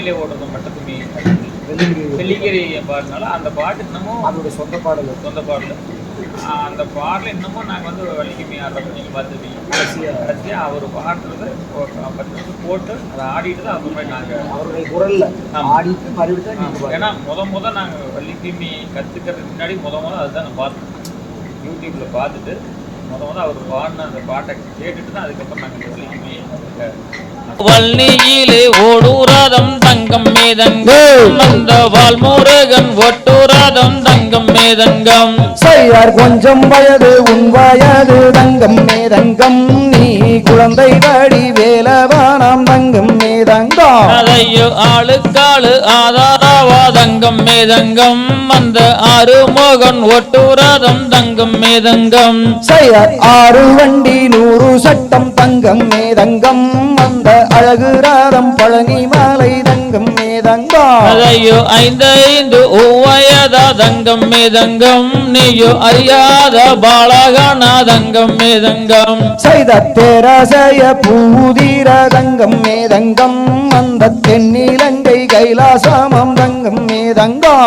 மயிலை ஓடுறது மட்டத்துமி வெள்ளிங்கிரி பாடுனால அந்த பாட்டு இன்னமும் அதோட சொந்த பாடல் அந்த பாடல இன்னமும் நாங்கள் வந்து வெள்ளிக்கிழமை ஆடுறப்ப நீங்கள் பார்த்துருப்பீங்க. கடைசியாக அவர் பாடுறது 10 நிமிஷம் போட்டு அதை ஆடிட்டு தான் அது மாதிரி நாங்கள் அவருடைய குரல்ல ஆடிட்டு மறுபடியும் ஏன்னா முத நாங்கள் வெள்ளிக்கிழமை கற்றுக்கிறதுக்கு முன்னாடி முத அதுதான் நான் பார்த்தோம். யூடியூப்ல பார்த்துட்டு முத அவர் பாடின அந்த பாட்டை கேட்டுட்டு தான் அதுக்கப்புறம் நாங்கள் வெள்ளிக்கிழமை வள்ளியிலே ஓடுராதம் தங்கம் மேதங்கம் அந்த வால்முருகன் ஒட்டுராதம் தங்கம் மேதங்கம் செய்யார் கொஞ்சம் வயது உன் வயது தங்கம் மேதங்கம் நீ குழந்தை படி வேலவானாம் தங்கம் மேதங்கம் அதையோ ஆளுக்காளு ஆதாரவா தங்கம் மேதங்கம் அந்த ஆறுமுகன் ஒட்டுராதம் தங்கம் மேதங்கம் செய்யார் 6 வண்டி 100 சட்டம் தங்கம் மேதங்கம் அந்த அழகு ராதம் பழனி மாலை தங்கம் மேதங்கம் அதையோ 5 வயதா தங்கம் மேதங்கம் நீயோ அறியாத பாலகனா தங்கம் மேதங்கம் செய்த பேராசைய பூதீர தங்கம் மேதங்கம் அந்த தென்னிலங்கை கைலாசமம் தங்கம் மேதங்கம்